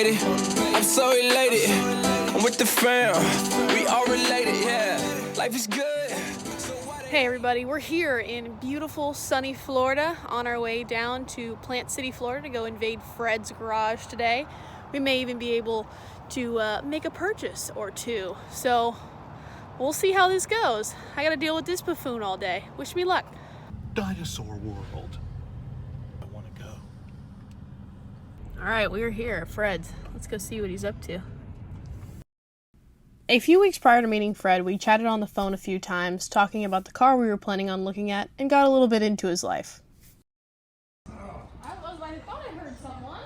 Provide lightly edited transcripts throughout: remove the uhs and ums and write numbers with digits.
motivated. I'm so elated. I'm with the fam. We all related, yeah. Life is good. Hey everybody, we're here in beautiful sunny Florida on our way down to Plant City, Florida to go invade Fred's garage today. We may even be able to make a purchase or two. So we'll see how this goes. I gotta deal with this buffoon all day. Wish me luck. Dinosaur world. I want to go. All right, we're here at Fred's. Let's go see what he's up to. A few weeks prior to meeting Fred, we chatted on the phone a few times, talking about the car we were planning on looking at, and got a little bit into his life. Oh. I thought I heard someone.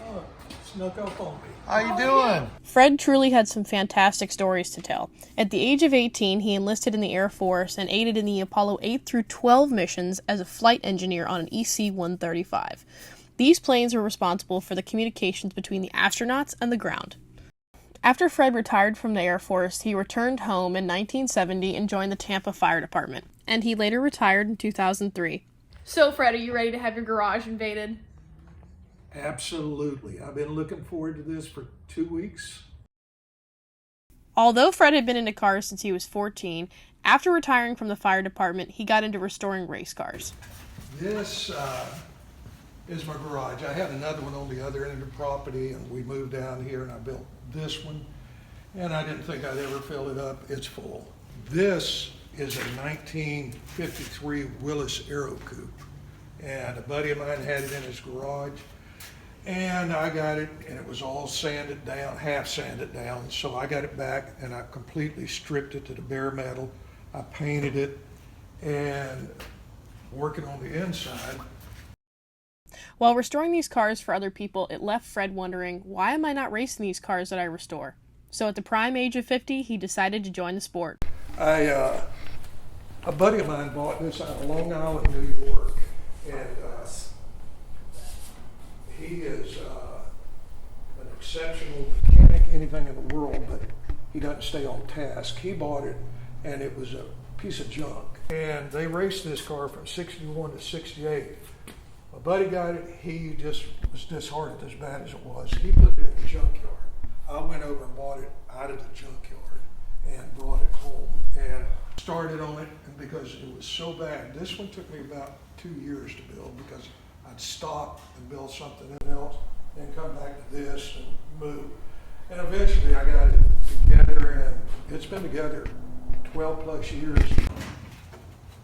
Oh, snuck up on me. How you doing? Fred truly had some fantastic stories to tell. At the age of 18, he enlisted in the Air Force and aided in the Apollo 8 through 12 missions as a flight engineer on an EC-135. These planes were responsible for the communications between the astronauts and the ground. After Fred retired from the Air Force, he returned home in 1970 and joined the Tampa Fire Department, and he later retired in 2003. So, Fred, are you ready to have your garage invaded? Absolutely. I've been looking forward to this for 2 weeks. Although Fred had been into cars since he was 14, after retiring from the fire department, he got into restoring race cars. This is my garage. I had another one on the other end of the property, and we moved down here and I built this one, and I didn't think I'd ever fill it up. It's full. This is a 1953 Willies Aero Coupe, and a buddy of mine had it in his garage, and I got it, and it was all sanded down, half sanded down, so I got it back and I completely stripped it to the bare metal. I painted it, and working on the inside. While restoring these cars for other people, it left Fred wondering, why am I not racing these cars that I restore? So at the prime age of 50, he decided to join the sport. A buddy of mine bought this out of Long Island, New York, and he is an exceptional mechanic, anything in the world, but he doesn't stay on task. He bought it, and it was a piece of junk. And they raced this car from 61 to 68. My buddy got it. He just was disheartened as bad as it was. He put it in the junkyard. I went over and bought it out of the junkyard and brought it home and started on it, and because it was so bad. This one took me about 2 years to build because I'd stop and build something else, then come back to this and move. And eventually I got it together, and it's been together 12 plus years.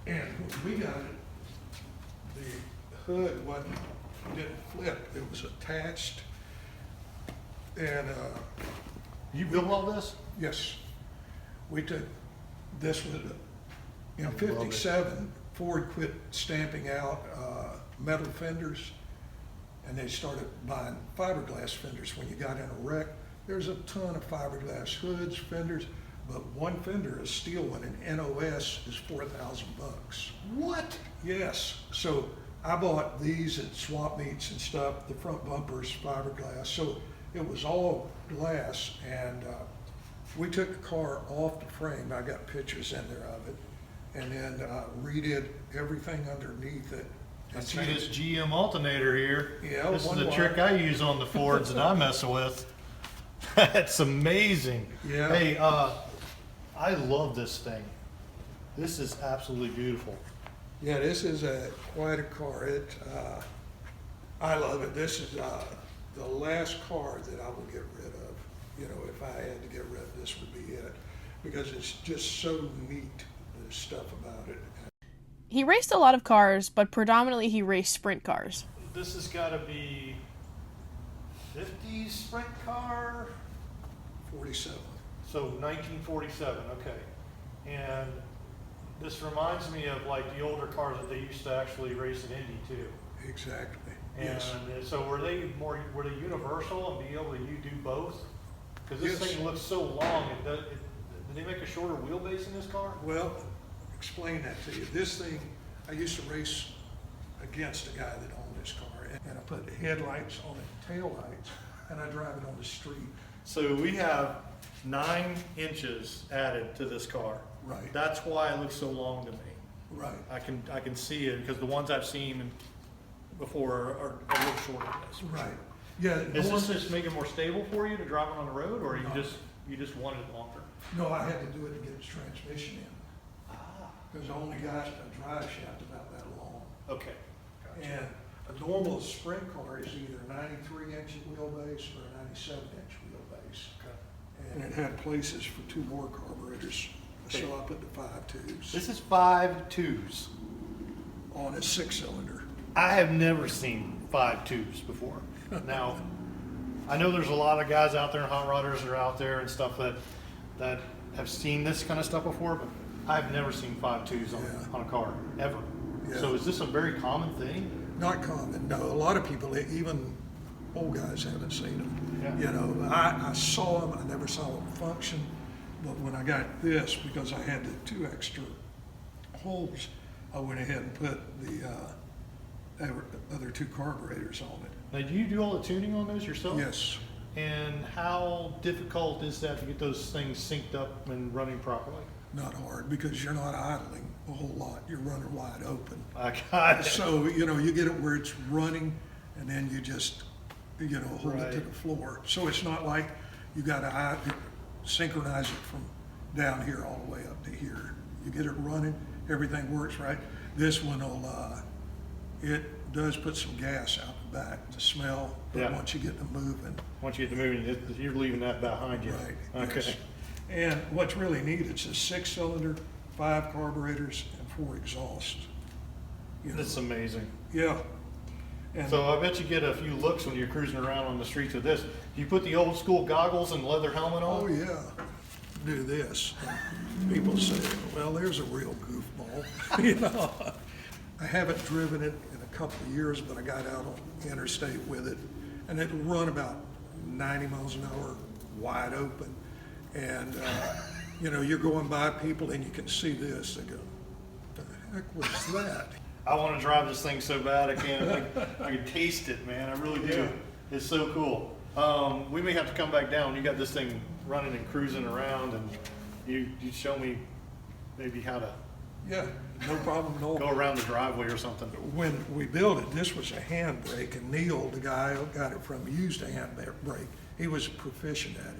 And when we got it, the hood didn't flip, it was attached. And you built all this? Yes. We took, this was in 57, Ford quit stamping out metal fenders, and they started buying fiberglass fenders. When you got in a wreck, there's a ton of fiberglass hoods, fenders, but one fender, a steel one, an NOS, is $4,000. What? Yes. So I bought these at swap meets and stuff. The front bumper's fiberglass, so it was all glass. And we took the car off the frame. I got pictures in there of it, and then redid everything underneath it. I see this GM alternator here. Yeah, this is the trick I use on the Fords that I mess with. That's amazing. Yeah. Hey, I love this thing. This is absolutely beautiful. Yeah, this is quite a car. I love it. This is the last car that I will get rid of. You know, if I had to get rid of this, would be it, because it's just so neat. There's stuff about it. He raced a lot of cars, but predominantly he raced sprint cars. This has got to be 50s sprint car. 47. So 1947, okay. And this reminds me of like the older cars that they used to actually race in Indy too. Exactly. And yes. So were they universal and be able to do both? Because this Yes. thing looks so long. Did they make a shorter wheelbase in this car? Well, explain that to you. This thing, I used to race against a guy that owned this car, and I put headlights on it, tail lights, and I drive it on the street. So we have 9 inches added to this car. Right. That's why it looks so long to me. Right. I can see it because the ones I've seen before are a little shorter than this. Right. Yeah. Is this just make it more stable for you to drive it on the road, or you just want it longer? No, I had to do it to get its transmission in. Because I only got a drive shaft about that long. Okay. Gotcha. And a normal sprint car is either 93-inch wheelbase or a 97-inch wheelbase. Okay. And it had places for 2 more carburetors. So I put the 5.2s This is 5.2s. on a 6-cylinder. I have never seen 5.2s before. Now, I know there's a lot of guys out there and hot rodders that are out there and stuff that have seen this kind of stuff before, but I've never seen 5.2s on a car, ever. Yeah. So is this a very common thing? Not common, no. A lot of people, even old guys, haven't seen them. Yeah. You know, I saw them, I never saw them function, but when I got this, because I had the 2 extra holes, I went ahead and put the other 2 carburetors on it. Now, do you do all the tuning on those yourself? Yes. And how difficult is that to get those things synced up and running properly? Not hard, because you're not idling a whole lot. You're running wide open. I got it. So, you know, you get it where it's running, and then you just, you know, hold it to Right. the floor. So it's not like you gotta synchronize it from down here all the way up to here. You get it running, everything works right. This one will, it does put some gas out the back to smell, but Yeah. once you get them moving, Once you get to moving, you're leaving that behind you. right. Okay. yes. And what's really neat, it's a 6-cylinder, 5 carburetors, and 4 exhausts. You know, That's amazing. yeah. And So I bet you get a few looks when you're cruising around on the streets with this. Do you put the old school goggles and leather helmet on? oh yeah, do this. People say, well, there's a real goofball. You know, I haven't driven it in a couple of years, but I got out on the interstate with it, and it'll run about 90 miles an hour, wide open. And you know, you're going by people and you can see this. They go, "What the heck was that?" I want to drive this thing so bad I can't. I can taste it, man. I really do. Yeah. It's so cool. We may have to come back down. You got this thing running and cruising around, and you show me maybe how to Yeah, no problem at all. go around the driveway or something. When we built it, this was a handbrake, and Neil, the guy who got it from, used a handbrake. He was proficient at it.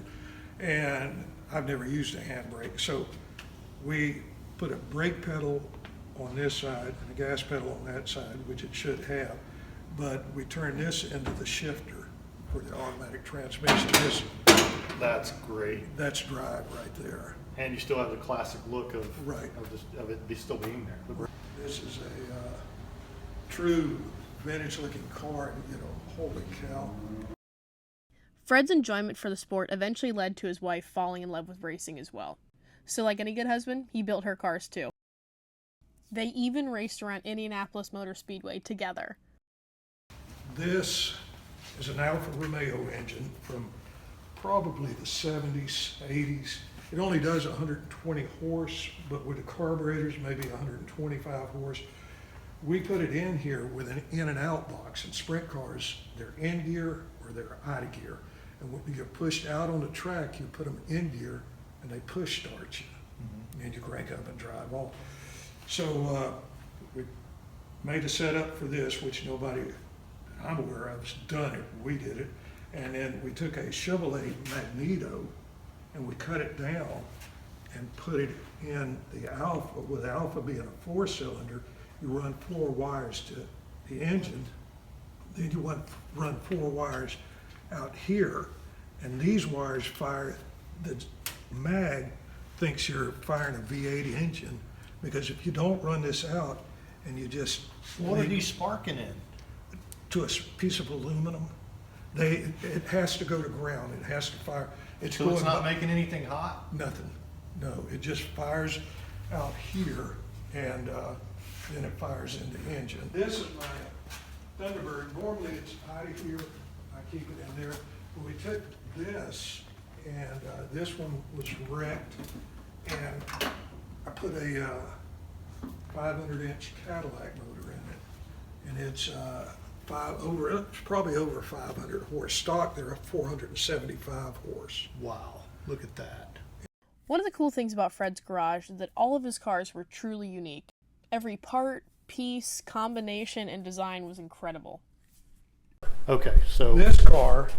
And I've never used a handbrake. So we put a brake pedal on this side and a gas pedal on that side, which it should have. But we turned this into the shifter for the automatic transmission. That's great. That's drive right there. And you still have the classic look of Right. of it still being there. This is a true vintage-looking car, and you know, holy cow. Fred's enjoyment for the sport eventually led to his wife falling in love with racing as well. So like any good husband, he built her cars too. They even raced around Indianapolis Motor Speedway together. This is an Alfa Romeo engine from probably the 70s, 80s. It only does 120 horse, but with the carburetors, maybe 125 horse. We put it in here with an in and out box. In sprint cars, they're in gear or they're out of gear. And when you get pushed out on the track, you put them in gear and they push start you. And you crank up and drive off. So we made a setup for this, which nobody that I'm aware of has done it. We did it. And then we took a Chevrolet Magneto and we cut it down and put it in the Alfa. With Alfa being a 4-cylinder, you run 4 wires to the engine, then you run 4 wires out here, and these wires fire, the mag thinks you're firing a V8 engine, because if you don't run this out and you just What are these sparking in? to a piece of aluminum, it has to go to ground, it has to fire. So it's going not up- making anything hot? Nothing, no, it just fires out here, and then it fires in the engine. This is my Thunderbird. Normally it's out of here, I keep it in there. But we took this, and this one was wrecked, and I put a 500-inch Cadillac motor in it, and it's probably over 500 horse. Stock, they're 475 horse. Wow, look at that. One of the cool things about Fred's garage is that all of his cars were truly unique. Every part, piece, combination, and design was incredible. Okay, so This car,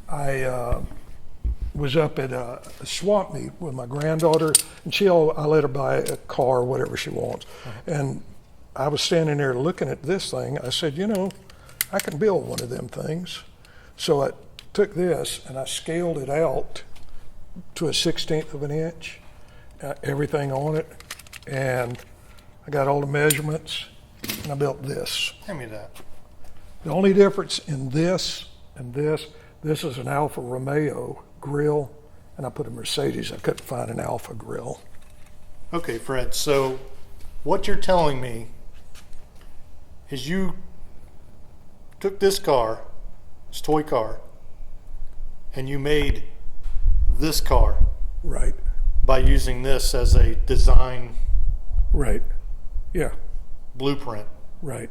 I was up at a swap meet with my granddaughter, and I let her buy a car, whatever she wants. And I was standing there looking at this thing. I said, you know, I can build one of them things. So I took this and I scaled it out to a 1/16 of an inch, everything on it. And I got all the measurements and I built this. hand me that. The only difference in this and this is an Alfa Romeo grill, and I put a Mercedes. I couldn't find an Alfa grill. Okay, Fred, so what you're telling me is you took this car, this toy car, and you made this car Right, by using this as a design right, yeah, blueprint. right.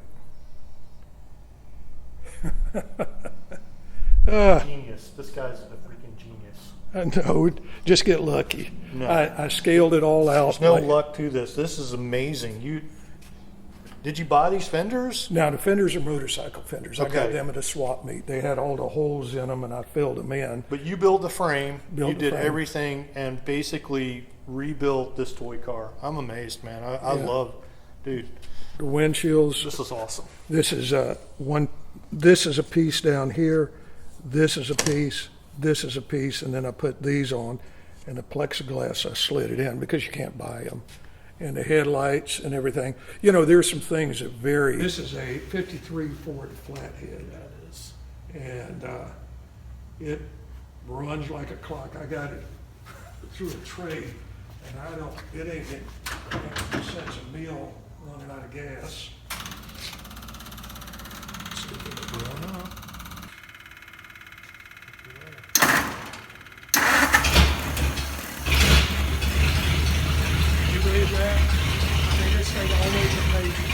Genius. This guy's a freaking genius. I know, just get lucky. No. I scaled it all out. There's no luck to this. This is amazing. Did you buy these fenders? Now, the fenders are motorcycle fenders. I got Okay. them at a swap meet. They had all the holes in them, and I filled them in. But you built the frame, Built you the did frame. everything, and basically rebuilt this toy car. I'm amazed, man. I Yeah. love, dude, The windshields. this is awesome. This is one. This is a piece down here. This is a piece. This is a piece, and then I put these on, and the plexiglass I slid it in because you can't buy them, and the headlights and everything. You know, there's some things that vary. This is a '53 Ford flathead. That is, and it runs like a clock. I got it through a trade, and it ain't getting 2 cents a meal running out of gas. Let's see if it'll run up. You believe that? I mean, this thing always amazes me.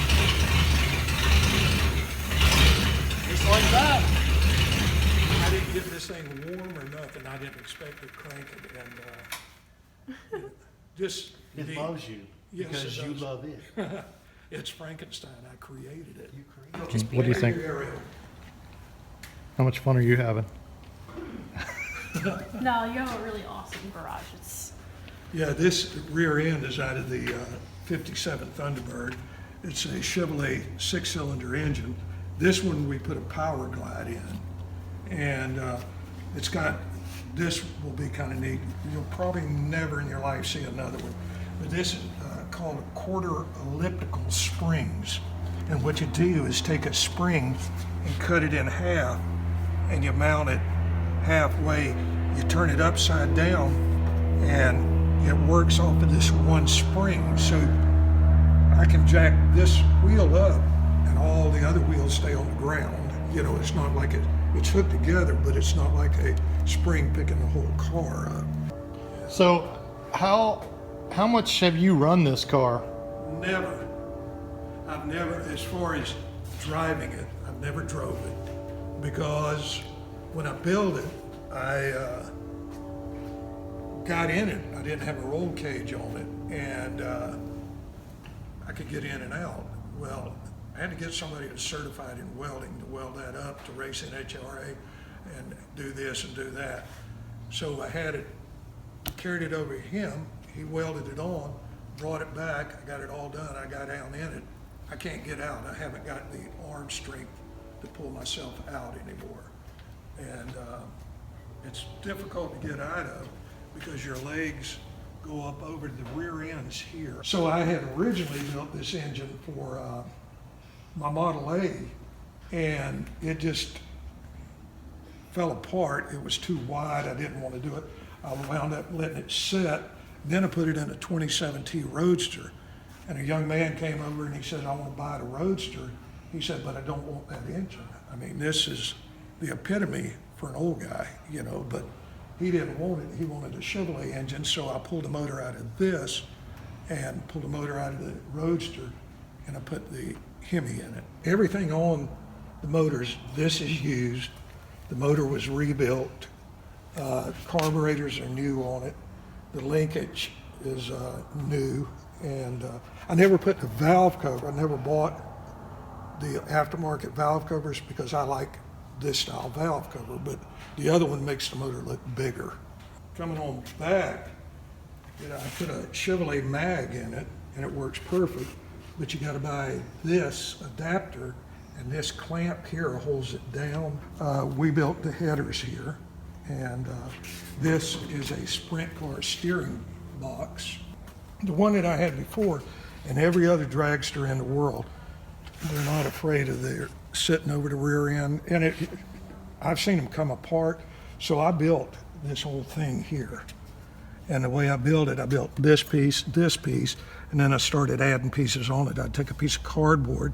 Just like that. I didn't get this thing warm or nothing. I didn't expect to crank it, and just It neat. loves you Yes, because it you does. love it. It's Frankenstein. I created it. What do you think? How much fun are you having? No, you have a really awesome garage. It's Yeah, this rear end is out of the 57 Thunderbird. It's a Chevrolet 6-cylinder engine. This one we put a power glide in, and it's got, this will be kind of neat. You'll probably never in your life see another one. But this is called a quarter-elliptical springs. And what you do is take a spring and cut it in half, and you mount it halfway. You turn it upside down, and it works off of this one spring. So I can jack this wheel up, and all the other wheels stay on the ground. You know, it's not like it's hooked together, but it's not like a spring picking the whole car up. So, how much have you run this car? Never. I've never, as far as driving it, I've never drove it, because when I built it, I got in it. I didn't have a roll cage on it, and I could get in and out. Well, I had to get somebody that's certified in welding to weld that up, to race in HRA and do this and do that. So I had it, carried it over to him. He welded it on, brought it back. I got it all done. I got down in it. I can't get out. I haven't got the arm strength to pull myself out anymore. And it's difficult to get out of because your legs go up over the rear ends here. So I had originally built this engine for my Model A, and it just fell apart. It was too wide. I didn't want to do it. I wound up letting it sit. Then I put it in a 27T Roadster. And a young man came over and he said, I want to buy the Roadster. He said, but I don't want that engine. I mean, this is the epitome for an old guy, you know, but he didn't want it. He wanted a Chevrolet engine, so I pulled the motor out of this and pulled the motor out of the Roadster, and I put the Hemi in it. Everything on the motors, this is used. The motor was rebuilt. Carburetors are new on it. The linkage is new. And I never put the valve cover. I never bought the aftermarket valve covers because I like this style valve cover, but the other one makes the motor look bigger. Coming on back, I put a Chevrolet mag in it, and it works perfect, but you gotta buy this adapter, and this clamp here holds it down. We built the headers here, and this is a sprint car steering box. The one that I had before, and every other dragster in the world, they're not afraid of their sitting over the rear end, and I've seen them come apart, so I built this whole thing here. And the way I built this piece, and then I started adding pieces on it. I'd take a piece of cardboard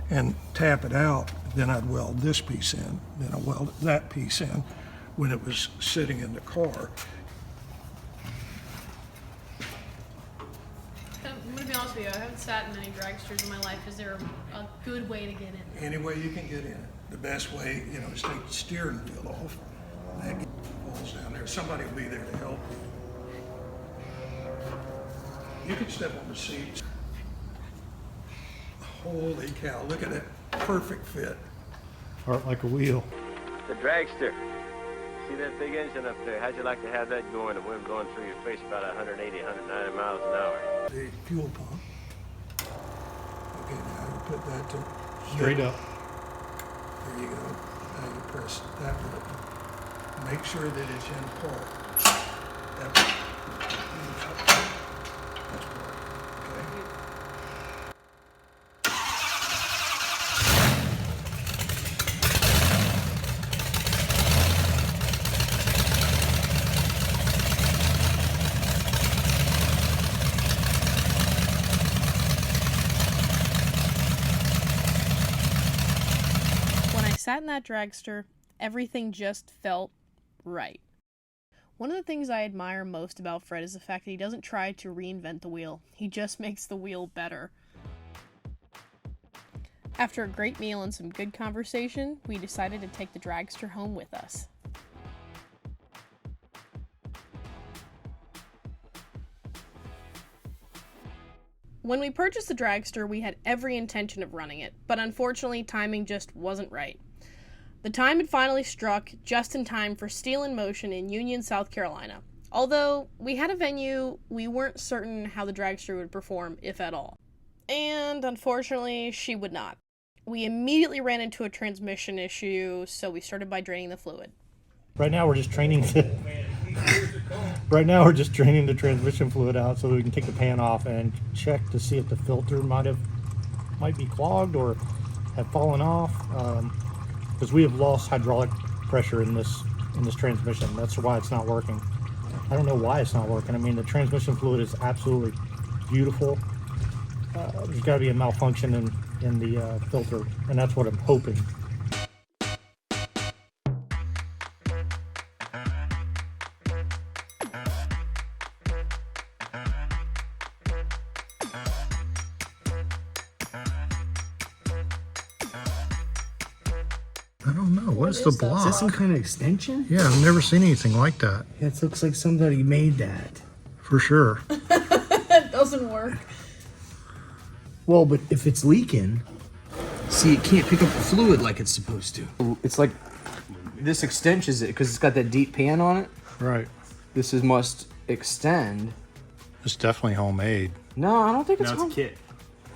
and tap it out, then I'd weld this piece in, then I welded that piece in when it was sitting in the car. I'm gonna be honest with you, I haven't sat in many dragsters in my life. Is there a good way to get in? Any way you can get in it. The best way, is take the steering wheel off. That falls down there. Somebody will be there to help you. You can step on the seats. Holy cow, look at that perfect fit. Heart like a wheel. The Dragster. See that big engine up there? How'd you like to have that going? The wind going through your face about 180, 190 miles an hour. The fuel pump. Okay, now you put that to Straight up. There you go. Now you press that button. Make sure that it's in park. That's park. Okay. When I sat in that dragster, everything just felt right. One of the things I admire most about Fred is the fact that he doesn't try to reinvent the wheel. He just makes the wheel better. After a great meal and some good conversation, we decided to take the dragster home with us. When we purchased the dragster, we had every intention of running it, but unfortunately timing just wasn't right. The time had finally struck just in time for Steel in Motion in Union, South Carolina. Although we had a venue, we weren't certain how the dragster would perform, if at all. And unfortunately, she would not. We immediately ran into a transmission issue, so we started by draining the fluid. Right now we're just training the transmission fluid out so that we can take the pan off and check to see if the filter might be clogged or have fallen off. Because we have lost hydraulic pressure in this transmission. That's why it's not working. I don't know why it's not working. I mean, the transmission fluid is absolutely beautiful. There's got to be a malfunction in the filter, and that's what I'm hoping. I don't know. What's the block? Is that some kind of extension? Yeah, I've never seen anything like that. It looks like somebody made that. For sure. That doesn't work. Well, but if it's leaking, see, it can't pick up the fluid like it's supposed to. It's like this extensions it because it's got that deep pan on it. Right. This must extend. It's definitely homemade. No, I don't think it's No, it's home. a kit.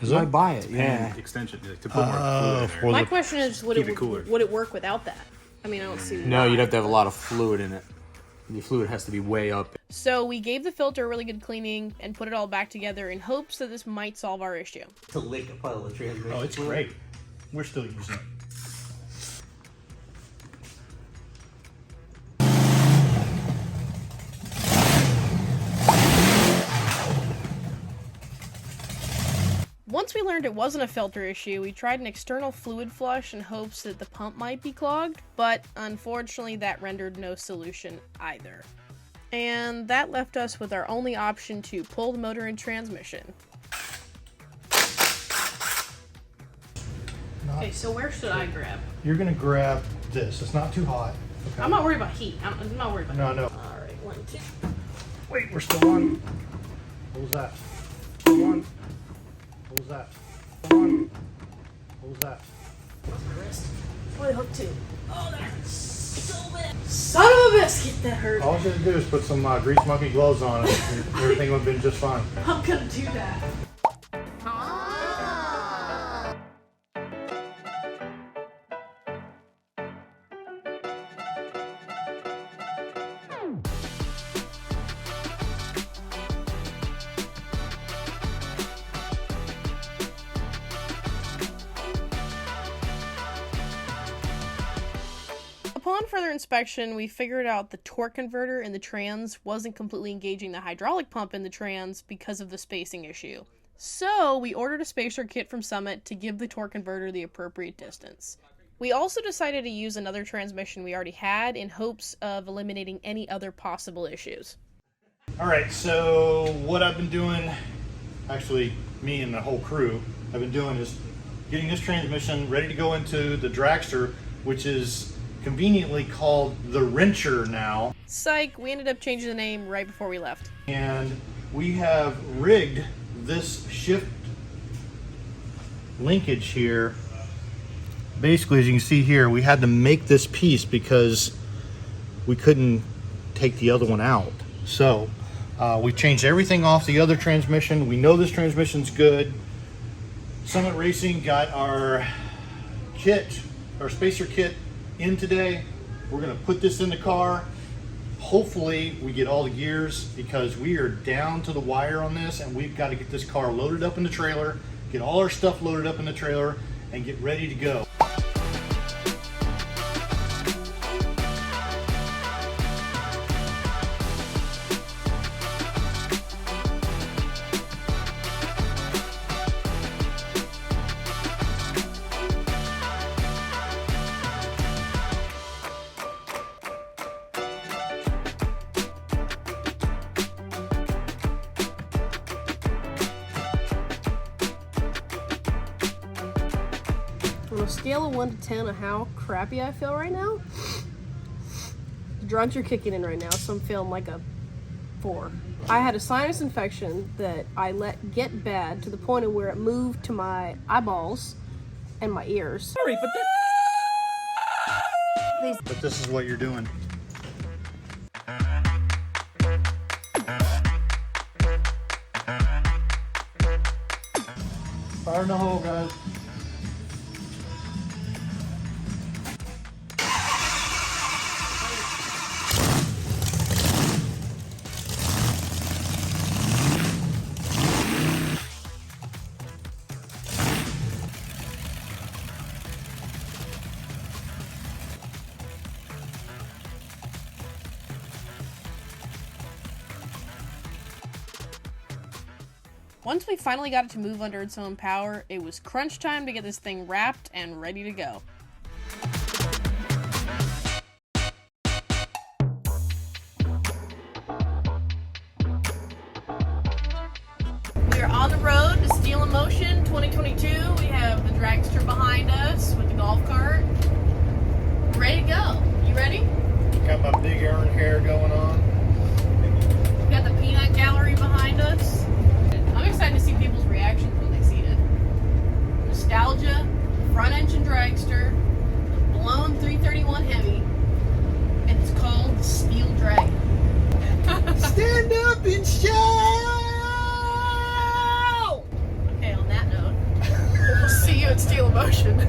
Is You it? might buy it. Yeah. And extension to put more fluid in there. My question is, would Keep it cooler. would it work without that? I mean, I don't see No, why. you'd have to have a lot of fluid in it. The fluid has to be way up. So we gave the filter a really good cleaning and put it all back together in hopes that this might solve our issue. To lick a puddle of transmission. Oh, it's great. We're still using it. Once we learned it wasn't a filter issue, we tried an external fluid flush in hopes that the pump might be clogged, but unfortunately that rendered no solution either. And that left us with our only option to pull the motor and transmission. Okay, so where should I grab? You're gonna grab this. It's not too hot. Okay. I'm not worried about heat. I'm not worried about No, heat. no. Alright, 1, 2. Wait, we're still on. What was that? Still on. What was that? Still on. What was that? my hook too. Oh, that hurts so bad. Son of a biscuit, that hurt. All you have to do is put some grease monkey gloves on it, and everything would have been just fine. I'm gonna do that. Upon further inspection, we figured out the torque converter in the trans wasn't completely engaging the hydraulic pump in the trans because of the spacing issue. So we ordered a spacer kit from Summit to give the torque converter the appropriate distance. We also decided to use another transmission we already had in hopes of eliminating any other possible issues. Alright, so what I've been doing, actually me and the whole crew have been doing, is getting this transmission ready to go into the Dragster, which is conveniently called the Wrencher now. Psych, we ended up changing the name right before we left. And we have rigged this shift linkage here. Basically, as you can see here, we had to make this piece because we couldn't take the other one out. So we changed everything off the other transmission. We know this transmission's good. Summit Racing got our kit, our spacer kit, in today. We're going to put this in the car. Hopefully we get all the gears, because we are down to the wire on this, and we've got to get this car loaded up in the trailer, get all our stuff loaded up in the trailer, and get ready to go. On a scale of 1 to 10 of how crappy I feel right now, the drugs are kicking in right now, so I'm feeling like a 4. I had a sinus infection that I let get bad to the point of where it moved to my eyeballs and my ears. Sorry, but But this is what you're doing. Fire in the hole, guys. Once we finally got it to move under its own power, it was crunch time to get this thing wrapped and ready to go. We are on the road to Steel in Motion 2022. We have the Dragster behind us with the golf cart. Ready to go. You ready? Got my big Aaron hair going on. We got the peanut gallery behind us. I'm excited to see people's reactions when they see it. Nostalgia, front engine dragster, blown 331 Hemi, and it's called the Steel Dragon. Stand up and shout! Okay, on that note, we'll see you at Steel in Motion.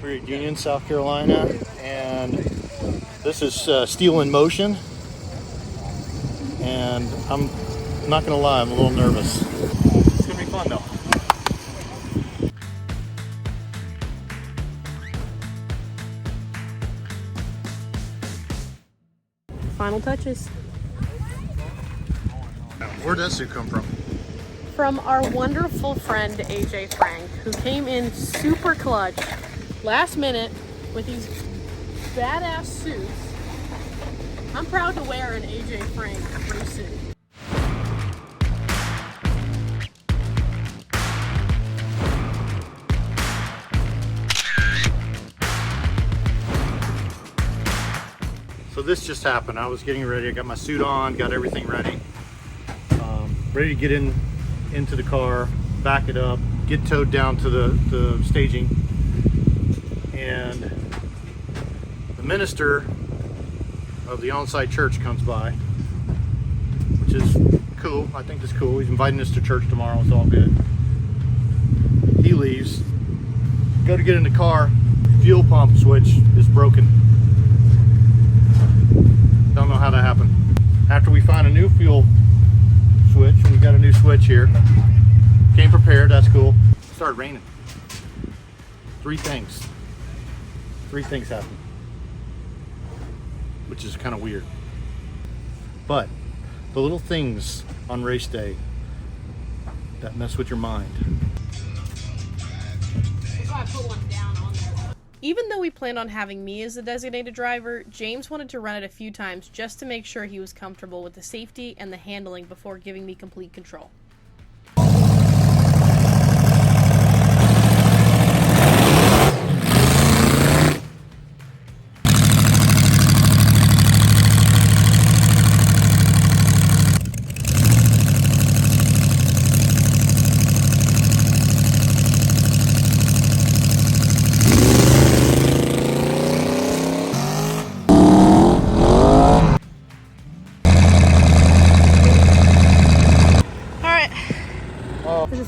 We're at Union, South Carolina, and this is Steel in Motion, and I'm not gonna lie, I'm a little nervous. It's gonna be fun though. Final touches. Where'd that suit come from? From our wonderful friend AJ Frank, who came in super clutch, last minute, with these badass suits. I'm proud to wear an AJ Frank race suit. So this just happened. I was getting ready. I got my suit on, got everything ready. Ready to get into the car, back it up, get towed down to the staging. And the minister of the on-site church comes by, which is cool. I think it's cool. He's inviting us to church tomorrow. It's all good. He leaves. Go to get in the car. Fuel pump switch is broken. Don't know how that happened. After we find a new fuel switch, we got a new switch here. Came prepared, that's cool. It started raining. Three things happened, which is kind of weird. But the little things on race day that mess with your mind. Even though we planned on having me as the designated driver, James wanted to run it a few times just to make sure he was comfortable with the safety and the handling before giving me complete control.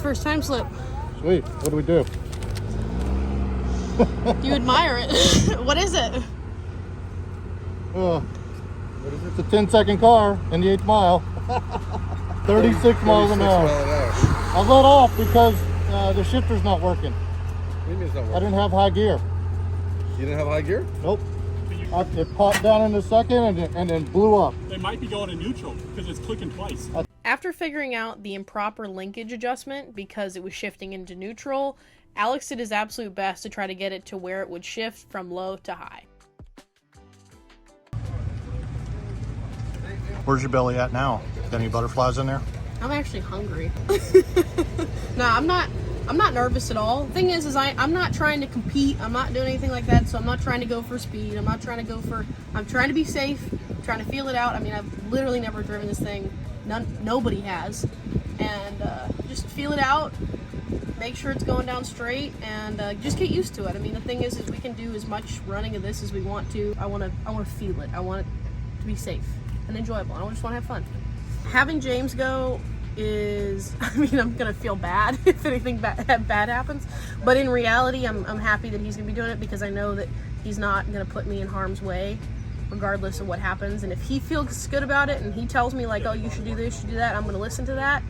First time slip. Sweet. What do we do? You admire it. What is it? It's a 10-second car in the 8th mile. 36 miles an hour. I let off because the shifter's not working. What do you mean it's not working? I didn't have high gear. You didn't have high gear? Nope. It popped down in a second and then blew up. They might be going to neutral because it's clicking twice. After figuring out the improper linkage adjustment because it was shifting into neutral, Alex did his absolute best to try to get it to where it would shift from low to high. Where's your belly at now? Got any butterflies in there? I'm actually hungry. No, I'm not nervous at all. The thing is I'm not trying to compete. I'm not doing anything like that, so I'm not trying to go for speed. I'm trying to be safe, trying to feel it out. I mean, I've literally never driven this thing. Nobody has. And just feel it out, make sure it's going down straight, and just get used to it. I mean, the thing is we can do as much running of this as we want to. I want to feel it. I want it to be safe and enjoyable. I just want to have fun. Having James go is, I mean, I'm gonna feel bad if anything bad happens, but in reality I'm happy that he's gonna be doing it because I know that he's not gonna put me in harm's way regardless of what happens. And if he feels good about it and he tells me like, oh, you should do this, you should do that, I'm gonna listen to that,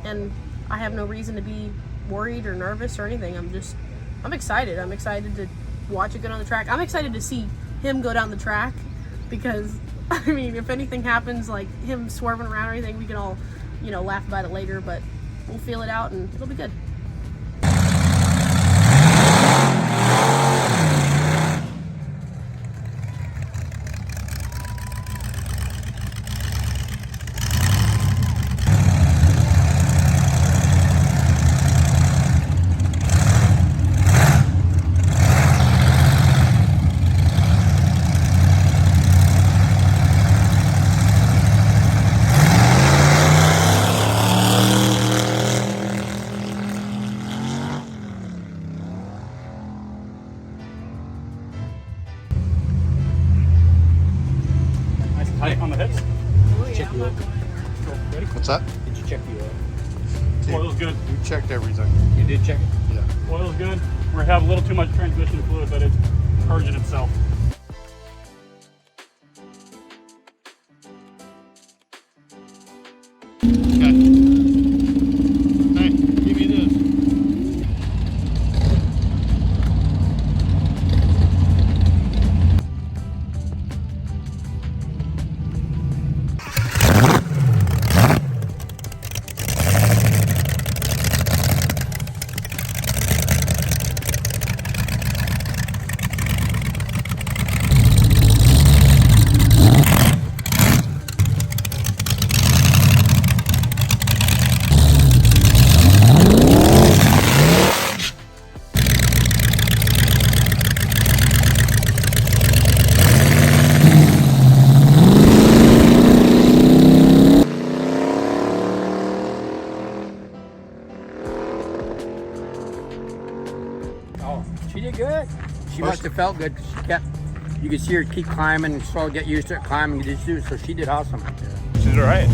and I have no reason to be worried or nervous or anything. I'm excited. I'm excited to watch it go down the track. I'm excited to see him go down the track because, I mean, if anything happens, like him swerving around or anything, we can all, you know, laugh about it later, but we'll feel it out and it'll be good. Tight on the hips. Oh, yeah, I'm not going anywhere. Ready? What's that? Did you check the oil? Oil's good. You checked everything. You did check it? Yeah. Oil's good. We have a little too much transmission fluid, but it's purging itself. Okay. Hey, give me this. felt good. You could see her keep climbing and slowly get used to it, climbing. So she did awesome. She did all right.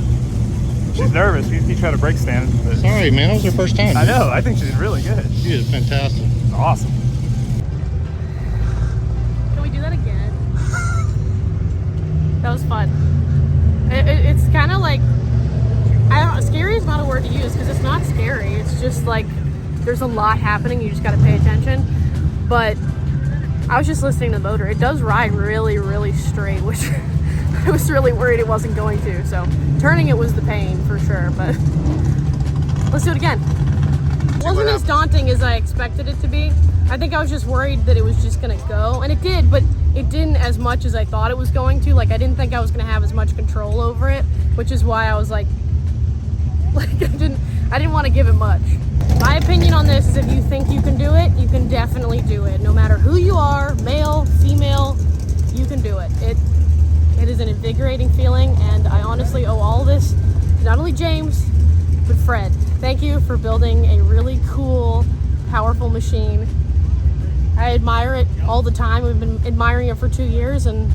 She's nervous. We tried to brake stand. But Sorry, man. That was her first time. I know. I think she's really good. She is fantastic. It's awesome. Can we do that again? That was fun. It's kind of like, I don't know, scary is not a word to use because it's not scary. It's just like there's a lot happening. You just got to pay attention. But I was just listening to the motor. It does ride really, really straight, which I was really worried it wasn't going to. So turning it was the pain for sure. But let's do it again. It wasn't as daunting as I expected it to be. I think I was just worried that it was just gonna go, and it did, but it didn't as much as I thought it was going to. Like, I didn't think I was gonna have as much control over it, which is why I was like I didn't want to give it much. My opinion on this is if you think you can do it, you can definitely do it. No matter who you are, male, female, you can do it. It is an invigorating feeling, and I honestly owe all this to not only James, but Fred. Thank you for building a really cool, powerful machine. I admire it all the time. We've been admiring it for 2 years, and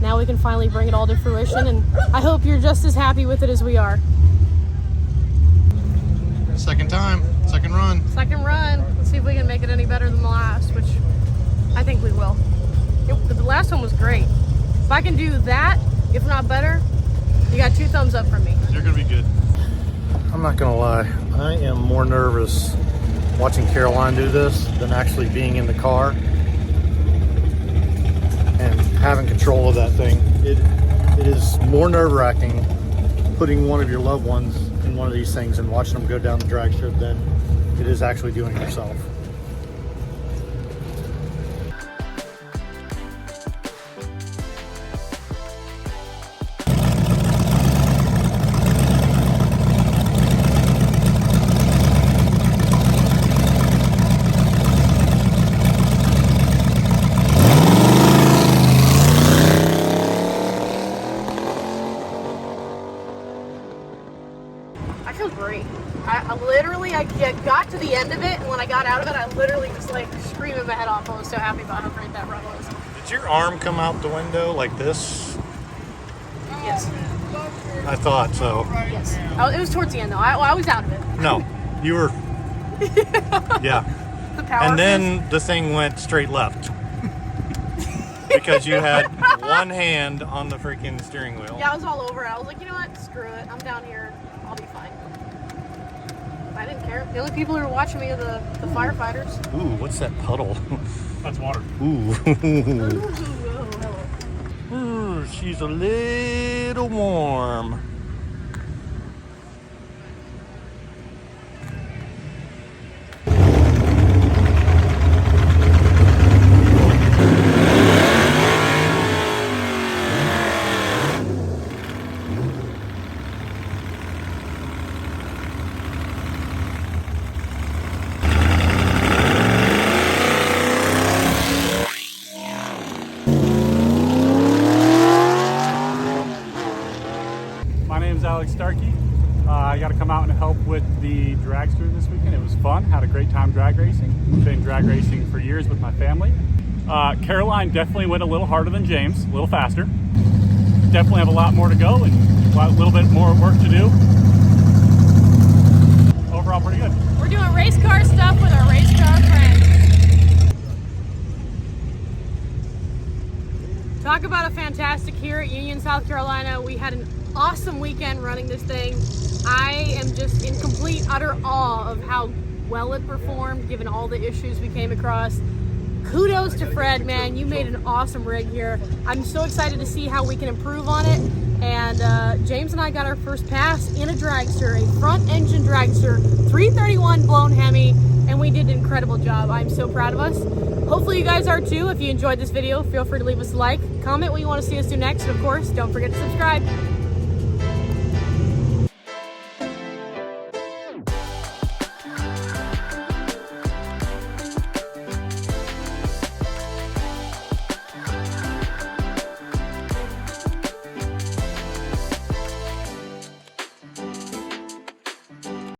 now we can finally bring it all to fruition, and I hope you're just as happy with it as we are. Second time, second run. Second run. Let's see if we can make it any better than the last, which I think we will. The last one was great. If I can do that, if not better, you got 2 thumbs up from me. You're gonna be good. I'm not gonna lie, I am more nervous watching Caroline do this than actually being in the car and having control of that thing. It is more nerve-wracking putting one of your loved ones in one of these things and watching them go down the dragster than it is actually doing it yourself. I feel great. I literally, I got to the end of it, and when I got out of it, I literally just like screaming my head off. I was so happy about how great that run was. Did your arm come out the window like this? Yes. I thought so. Yes. It was towards the end though. I was out of it. No, you were. Yeah. The power. And then the thing went straight left because you had one hand on the freaking steering wheel. Yeah, I was all over it. I was like, you know what? Screw it. I'm down here. I'll be fine. I didn't care. The only people who were watching me are the firefighters. Ooh, what's that puddle? That's water. Ooh. Oh, Ooh, she's a little warm. I got to come out and help with the Dragster this weekend. It was fun. Had a great time drag racing. Been drag racing for years with my family. Caroline definitely went a little harder than James, a little faster. Definitely have a lot more to go and a little bit more work to do. Overall, pretty good. we're doing race car stuff with our race car friends. Talk about a fantastic here at Union, South Carolina. We had an awesome weekend running this thing. I am just in complete, utter awe of how well it performed, given all the issues we came across. Kudos to Fred, man. You made an awesome rig here. I'm so excited to see how we can improve on it. And James and I got our first pass in a dragster, a front engine dragster, 331 blown Hemi, and we did an incredible job. I'm so proud of us. Hopefully you guys are too. If you enjoyed this video, feel free to leave us a like, comment what you want to see us do next, and of course, don't forget to subscribe.